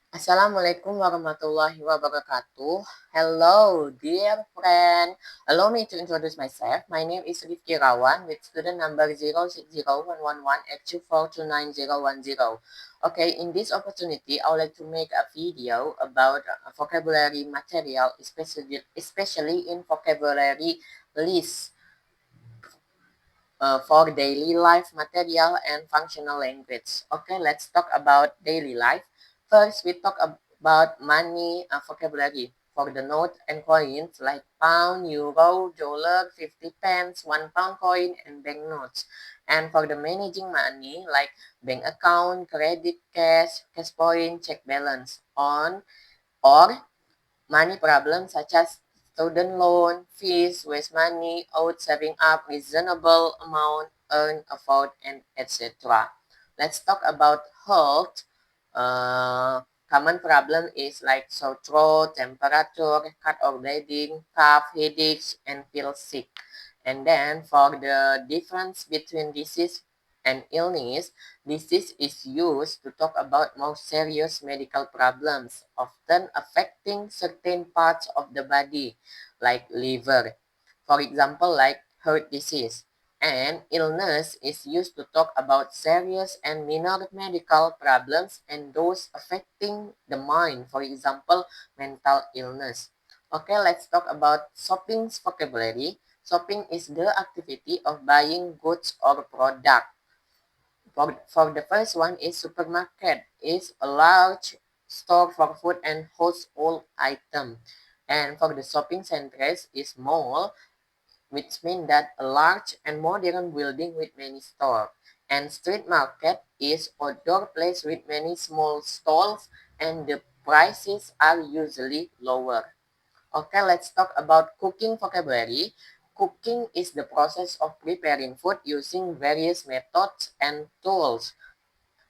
Assalamualaikum warahmatullahi wabarakatuh. Hello, dear friend. Allow me to introduce myself. My name is Rifki Rawan with student number 06011182429010. Okay, in this opportunity, I would like to make a video about vocabulary material, especially in vocabulary list for daily life material and functional language. Okay, let's talk about daily life. First, we talk about money vocabulary for the note and coins like pound, euro, dollar, 50 pence, £1 coin, and banknotes. And for the managing money like bank account, credit, cash point, check balance on or money problems such as student loan, fees, waste money, out saving up, reasonable amount, earn, afford, and etc. Let's talk about health. Common problem is like sore throat, temperature, cut or bleeding, cough, headaches, and feel sick. And then for the difference between disease and illness, disease is used to talk about more serious medical problems, often affecting certain parts of the body, like liver. For example, like heart disease. And illness is used to talk about serious and minor medical problems and those affecting the mind, for example, mental illness. Okay, let's talk about shopping's vocabulary. Shopping is the activity of buying goods or product. For the first one is supermarket. Is a large store for food and household item. And for the shopping centers is mall, which means that a large and modern building with many stores. And street market is outdoor place with many small stalls and the prices are usually lower. Okay, let's talk about cooking vocabulary. Cooking is the process of preparing food using various methods and tools.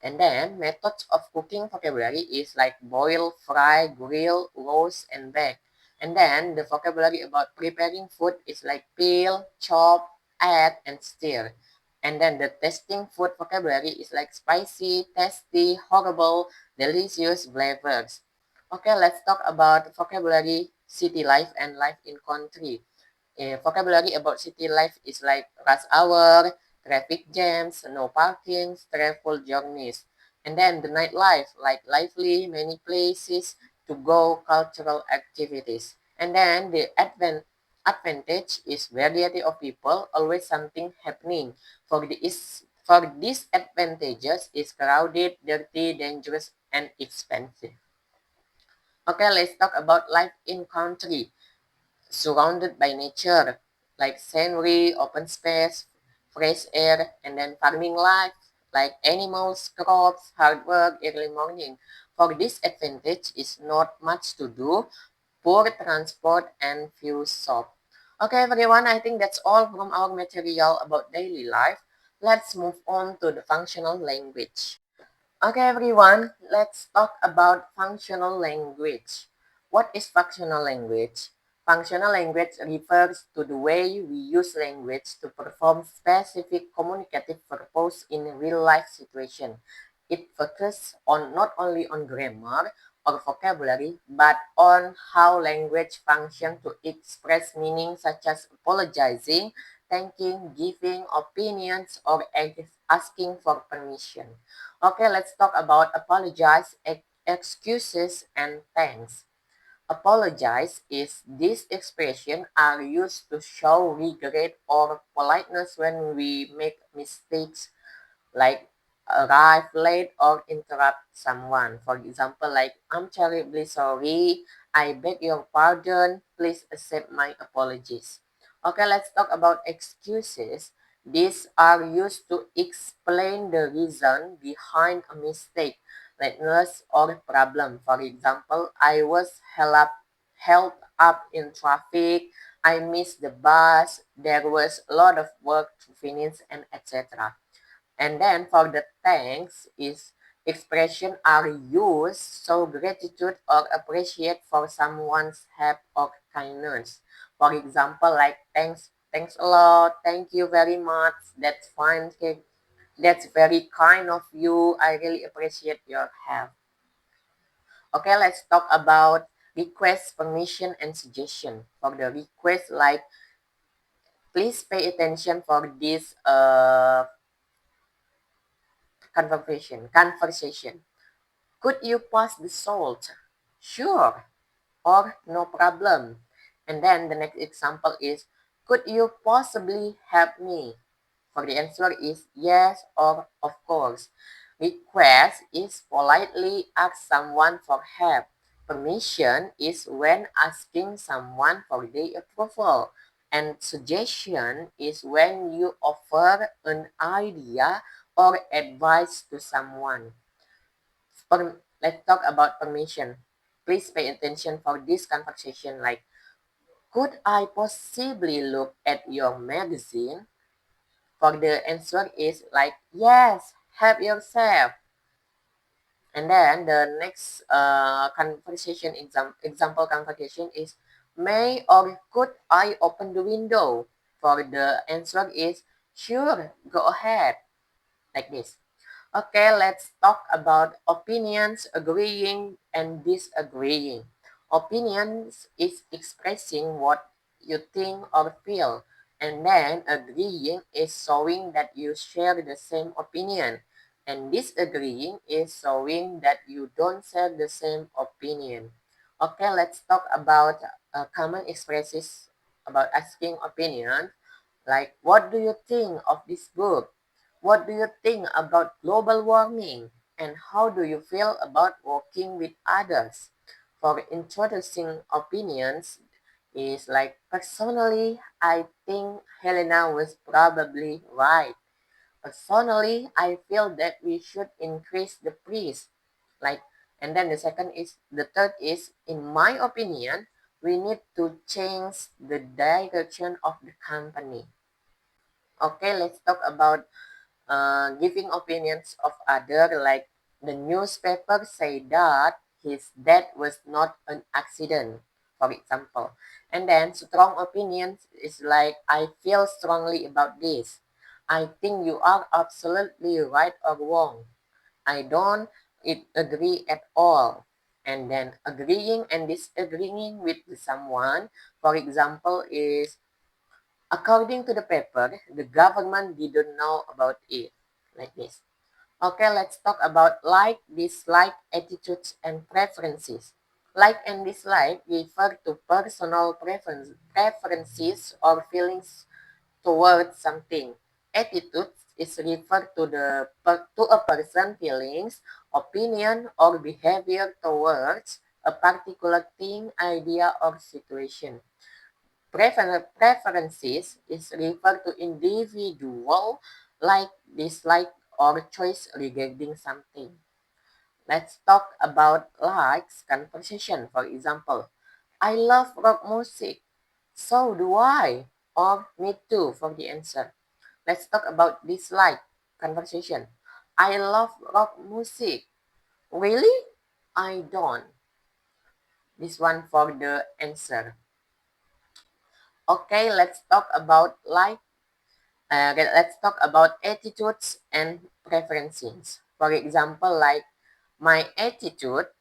And then methods of cooking vocabulary is like boil, fry, grill, roast, and bake. And then the vocabulary about preparing food is like peel, chop, add, and stir. And then the tasting food vocabulary is like spicy, tasty, horrible, delicious flavors. Okay, let's talk about vocabulary city life and life in country. Vocabulary about city life is like rush hour, traffic jams, no parking, stressful journeys. And then the nightlife, like lively, many places to go, cultural activities. And then the advantage is variety of people, always something happening. For disadvantages is crowded, dirty, dangerous, and expensive. Okay, let's talk about life in country surrounded by nature, like scenery, open space, fresh air, and then farming life, like animals, crops, hard work, early morning. For this advantage is not much to do, poor transport, and few shop. Okay, everyone, I think that's all from our material about daily life. Let's move on to the functional language. Okay, everyone, let's talk about functional language. What is functional language? Functional language refers to the way we use language to perform specific communicative purpose in real life situation. It focuses on not only on grammar or vocabulary, but on how language function to express meaning such as apologizing, thanking, giving opinions, or asking for permission. Okay, let's talk about apologize, excuses, and thanks. Apologize is this expression are used to show regret or politeness when we make mistakes like arrive late or interrupt someone. For example, like I'm terribly sorry, I beg your pardon, please accept my apologies. Okay, let's talk about excuses. These are used to explain the reason behind a mistake, lateness or problem. For example, I was held up in traffic, I missed the bus, there was a lot of work to finish, and etc. And then for the thanks is expression are used so gratitude or appreciate for someone's help or kindness. For example, like thanks a lot, thank you very much, that's fine, okay. That's very kind of you. I really appreciate your help. Okay, let's talk about request, permission, and suggestion. For the request, like please pay attention for this conversation. Could you pass the salt? Sure, or no problem. And then the next example is, could you possibly help me? For the answer is yes or of course. Request is politely ask someone for help. Permission is when asking someone for their approval. And suggestion is when you offer an idea or advice to someone. Let's talk about permission. Please pay attention for this conversation like, could I possibly look at your magazine? For the answer is like, yes, help yourself. And then the next conversation example conversation is, may or could I open the window? For the answer is, sure, go ahead. Like this. Okay, let's talk about opinions, agreeing and disagreeing. Opinions is expressing what you think or feel, and then agreeing is showing that you share the same opinion, and disagreeing is showing that you don't share the same opinion. Okay, let's talk about common expressions about asking opinion, like what do you think of this book? What do you think about global warming? And how do you feel about working with others? For introducing opinions is like, personally, I think Helena was probably right. Personally, I feel that we should increase the price. Like, and then the third is, in my opinion, we need to change the direction of the company. Okay, let's talk about giving opinions of other, like the newspaper say that his death was not an accident, for example. And then strong opinions is like, I feel strongly about this. I think you are absolutely right or wrong. I don't agree at all. And then agreeing and disagreeing with someone, for example, is, according to the paper, the government didn't know about it. Like this. Okay, let's talk about like, dislike, attitudes, and preferences. Like and dislike refer to personal preferences or feelings towards something. Attitude is referred to to a person feelings, opinion, or behavior towards a particular thing, idea, or situation. Preferences is referred to individual like, dislike, or choice regarding something. Let's talk about likes conversation. For example, I love rock music. So do I. Or me too for the answer. Let's talk about dislike conversation. I love rock music. Really? I don't. This one for the answer. Okay, let's talk about like. Let's talk about attitudes and preferences. For example, like, my attitude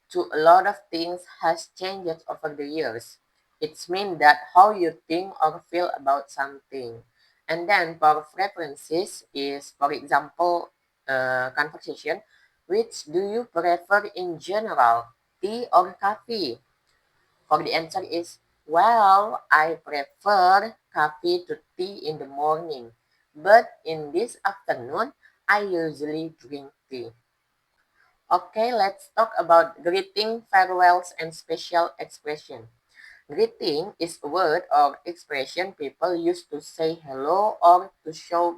to a lot of things has changed over the years. It's mean that how you think or feel about something. And then for preferences is, for example, conversation. Which do you prefer in general, tea or coffee? For the answer is, well, I prefer coffee to tea in the morning, but in this afternoon, I usually drink tea. Okay, let's talk about greeting, farewells, and special expression. Greeting is a word or expression people use to say hello or to show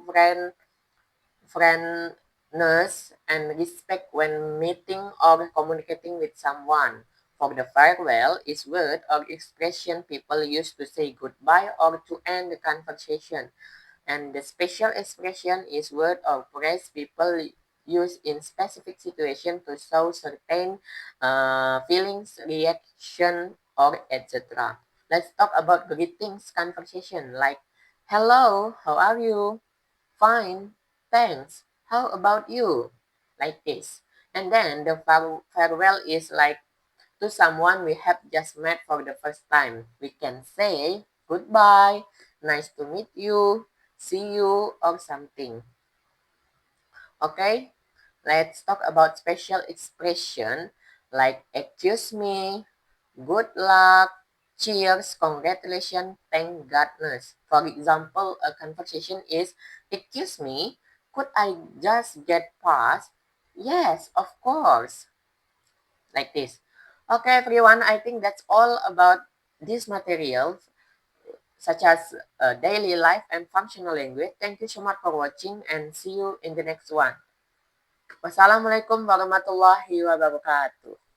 friendness and respect when meeting or communicating with someone. For the farewell is word or expression people use to say goodbye or to end the conversation. And the special expression is word or phrase people use in specific situation to show certain feelings, reaction, or etc. Let's talk about greetings conversation like, hello, how are you? Fine, thanks. How about you? Like this. And then the farewell is like to someone we have just met for the first time. We can say goodbye, nice to meet you, see you, or something. Okay, let's talk about special expression like excuse me, good luck, cheers, congratulations, thank goodness. For example, a conversation is, excuse me, could I just get past? Yes, of course. Like this. Okay, everyone, I think that's all about this material, such as daily life and functional language. Thank you so much for watching and see you in the next one. Wassalamualaikum warahmatullahi wabarakatuh.